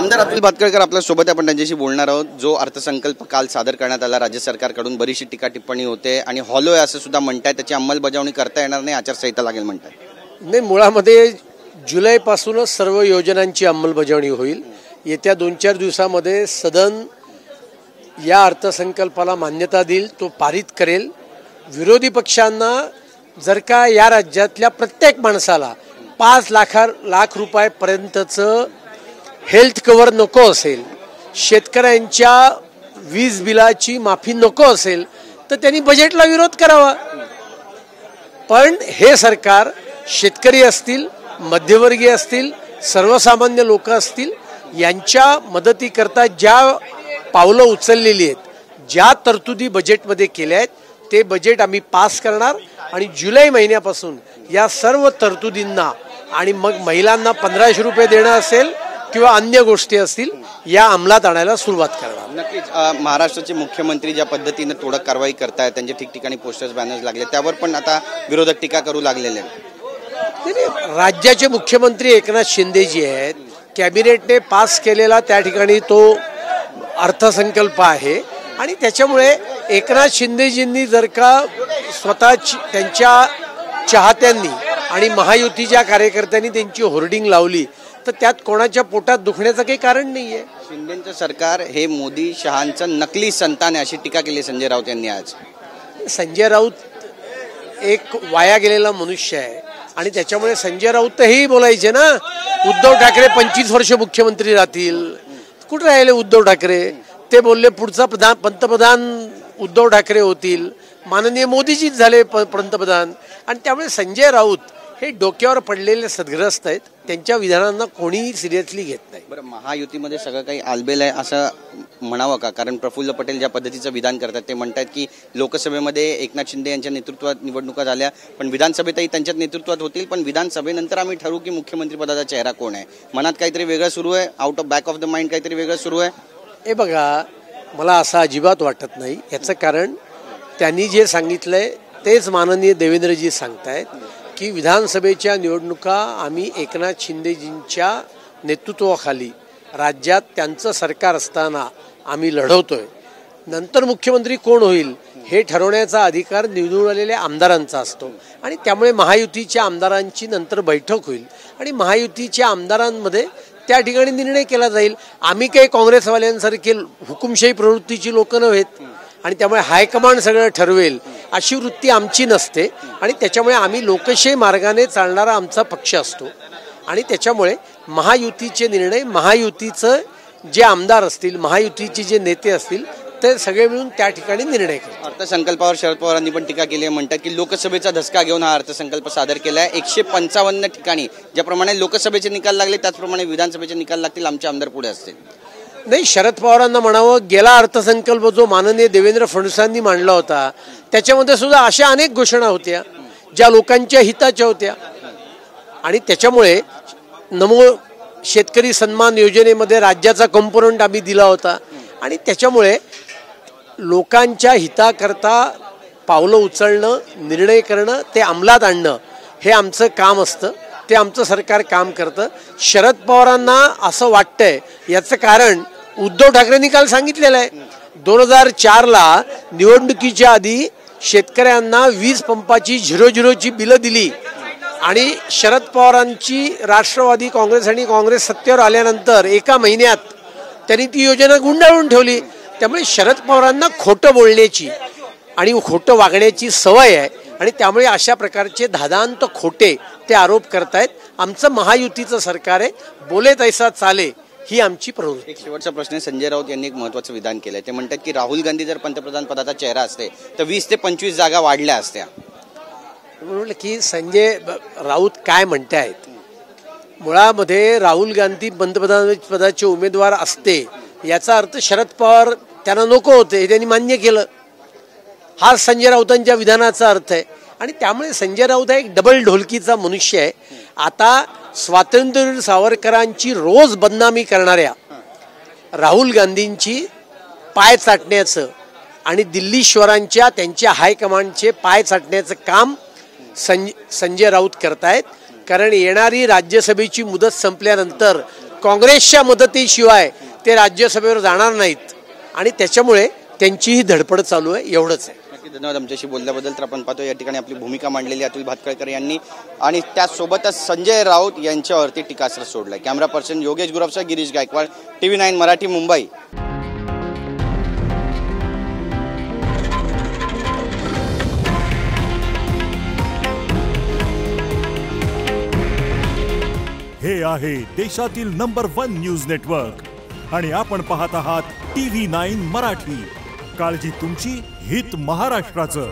आमदार अतुल भातखळकर आपल्या सोबत आपण त्यांच्याशी बोलणार आहोत। जो अर्थसंकल्प काल सादर करण्यात आला राज्य सरकारकडून बरीचशी टीका टिप्पणी होते आणि हॉलो आहे असं सुद्धा म्हणतात, त्याची अंमलबजावणी करता येणार नाही, आचारसंहिता लागेल म्हणतात। नाही, मुळामध्ये जुलैपासूनच सर्व योजनांची अंमलबजावणी होईल। येत्या 2-4 दिवसामध्ये सदन या अर्थसंकल्पाला मान्यता देईल, तो पारित करेल। विरोधी पक्षांना जर का या राज्यातल्या प्रत्येक माणसाला 5 लाख रुपयापर्यंतचं हेल्थ कव्हर नको असेल, शेतकऱ्यांच्या वीज बिलाची माफी नको असेल, तर त्यांनी बजेटला विरोध करावा। पण हे सरकार शेतकरी असतील, मध्यमवर्गीय असतील, सर्वसामान्य लोक असतील, यांच्या मदतीकरता ज्या पावलं उचललेली आहेत, ज्या तरतुदी बजेटमध्ये केल्या आहेत, ते बजेट आम्ही पास करणार आणि जुलै महिन्यापासून या सर्व तरतुदींना आणि मग महिलांना 1500 रुपये देणं असेल किंवा अन्य गोष्टी असतील या अंमलात आणायला सुरुवात करणार। नक्कीच महाराष्ट्राचे मुख्यमंत्री ज्या पद्धतीने तोडक कारवाई करतायत, त्यांचे ठिकठिकाणी पोस्टर्स बॅनर्स लागले, त्यावर पण आता विरोधक टीका करू लागलेले आहेत। राज्याचे मुख्यमंत्री एकनाथ शिंदे जी आहेत, कॅबिनेटने पास केलेला त्या ठिकाणी तो अर्थसंकल्प आहे आणि त्याच्यामुळे एकनाथ शिंदेजींनी जर का स्वतः त्यांच्या चाहत्यांनी आणि महायुतीच्या कार्यकर्त्यांनी त्यांची होर्डिंग लावली तर त्यात कोणाच्या पोटात दुखण्याचं काही कारण नाहीये। शिंदेचं सरकार हे मोदी शहांचं नकली संतान आहे अशी टीका केली संजय राऊत यांनी आज। संजय राऊत एक वाया गेलेला मनुष्य आहे आणि त्याच्यामुळे संजय राऊत हेही बोलायचे ना, उद्धव ठाकरे 25 वर्ष मुख्यमंत्री राहतील। कुठे राहिले उद्धव ठाकरे? ते बोलले पुढचा पंतप्रधान उद्धव ठाकरे होतील, माननीय मोदीजीच झाले पंतप्रधान। आणि त्यामुळे संजय राऊत हे डोक्यावर पडलेले सद्ग्रस्त आहेत, त्यांच्या विधानांना कोणीही सिरियसली घेत नाही। बरं, महायुतीमध्ये सगळं काही आलबेल आहे असं म्हणावं का? कारण प्रफुल्ल पटेल ज्या पद्धतीचं विधान करतात, ते म्हणतात की लोकसभेमध्ये एकनाथ शिंदे यांच्या नेतृत्वात निवडणुका झाल्या, पण विधानसभेतही त्यांच्याच नेतृत्वात होतील, पण विधानसभेनंतर आम्ही ठरवू की मुख्यमंत्री पदाचा चेहरा कोण आहे। मनात काहीतरी वेगळं सुरू आहे, out of back of the mind काहीतरी वेगळं सुरू आहे। हे बघा, मला असं अजिबात वाटत नाही। याचं कारण त्यांनी जे सांगितलंय तेच माननीय देवेंद्रजी सांगतायत की विधानसभेच्या निवडणुका आम्ही एकनाथ शिंदेजींच्या नेतृत्वाखाली राज्यात त्यांचं सरकार असताना आम्ही लढवतोय। नंतर मुख्यमंत्री कोण होईल हे ठरवण्याचा अधिकार निवडून आलेल्या आमदारांचा असतो आणि त्यामुळे महायुतीच्या आमदारांची नंतर बैठक होईल आणि महायुतीच्या आमदारांमध्ये त्या ठिकाणी निर्णय केला जाईल। आम्ही काही काँग्रेसवाल्यांसारखे हुकुमशाही प्रवृत्तीची लोक नव्हेत आणि त्यामुळे हायकमांड सगळं ठरवेल अशी वृत्ती आमची नसते आणि त्याच्यामुळे आम्ही लोकशाही मार्गाने चालणारा आमचा पक्ष असतो आणि त्याच्यामुळे महायुतीचे निर्णय, महायुतीचं जे आमदार असतील, महायुतीचे जे नेते असतील, ते सगळे मिळून त्या ठिकाणी निर्णय करतात। अर्थसंकल्पावर शरद पवारांनी पण टीका केली आहे, म्हणतात की लोकसभेचा धसका घेऊन हा अर्थसंकल्प सादर केला आहे। 155 ठिकाणी ज्याप्रमाणे लोकसभेचे निकाल लागले त्याचप्रमाणे विधानसभेचे निकाल लागतील, आमचे आमदार पुढे असतील। नाही, शरद पवारांना म्हणावं, गेला अर्थसंकल्प जो माननीय देवेंद्र फडणवीसांनी मांडला होता त्याच्यामध्ये सुद्धा अशा अनेक घोषणा होत्या ज्या लोकांच्या हिताच्या होत्या आणि त्याच्यामुळे नमो शेतकरी सन्मान योजनेमध्ये राज्याचा कंपोनंट आम्ही दिला होता आणि त्याच्यामुळे लोकांच्या हिताकरता पावलं उचलणं, निर्णय करणं, ते अंमलात आणणं हे आमचं काम असतं, ते आमचं सरकार काम करतं। शरद पवारांना असं वाटतंय याचं कारण उद्धव ठाकरेंनी काल सांगितलेलं आहे। 2004ला निवडणुकीच्या आधी शेतकऱ्यांना वीज पंपाची 00ची बिलं दिली आणि शरद पवारांची राष्ट्रवादी काँग्रेस आणि काँग्रेस सत्तेवर आल्यानंतर एका महिन्यात त्यांनी ती योजना गुंडाळून ठेवली। त्यामुळे शरद पवारांना खोटं बोलण्याची आणि खोटं वागण्याची सवय आहे आणि त्यामुळे अशा प्रकारचे धादांत खोटे ते आरोप करतायत। आमचं महायुतीचं सरकार आहे, बोले तैसा चाले ही आमची प्रवृत्ती। एक शेवटचा प्रश्न आहे, संजय राऊत यांनी एक महत्त्वाचं विधान केलंय, ते म्हणतात की राहुल गांधी जर पंतप्रधान पदाचा चेहरा असते तर 20 ते 25 जागा वाढल्या असत्या। म्हटलं की संजय राऊत काय म्हणतायत, मुळामध्ये राहुल गांधी पंतप्रधान पदाचे उमेदवार असते याचा अर्थ शरद पवार त्यांना नको होते हे त्यांनी मान्य केलं, हा संजय राऊतांच्या विधानाचा अर्थ आहे आणि त्यामुळे संजय राऊत हा एक डबल ढोलकीचा मनुष्य आहे। आता स्वातंत्र्यवीर सावरकरांची रोज बदनामी करणाऱ्या राहुल गांधींची पाय चाटण्याचं आणि दिल्लीश्वरांच्या त्यांच्या हायकमांडचे पाय चाटण्याचं काम संजय राऊत करतायत। कारण येणारी राज्यसभेची मुदत संपल्यानंतर काँग्रेसच्या मदतीशिवाय ते राज्यसभेवर जाणार नाहीत आणि त्याच्यामुळे त्यांची ही धडपड चालू आहे, एवढंच आहे. धन्यवाद आमच्याशी बोलल्याबद्दल. तर आपण पाहतो या ठिकाणी आपली भूमिका मांडलेली अतुल भातखळकर यांनी आणि त्यासोबतच संजय राऊत यांच्यावरती टीकास्त्र सोडलंय. कॅमेरा पर्सन योगेश गुरवसह गिरीश गायकवाड, TV9 मराठी, मुंबई. हे आहे देशातील नंबर 1 न्यूज नेटवर्क आणि आपण पाहत आहात TV9 मराठी. काळजी तुमची, हित महाराष्ट्राचं.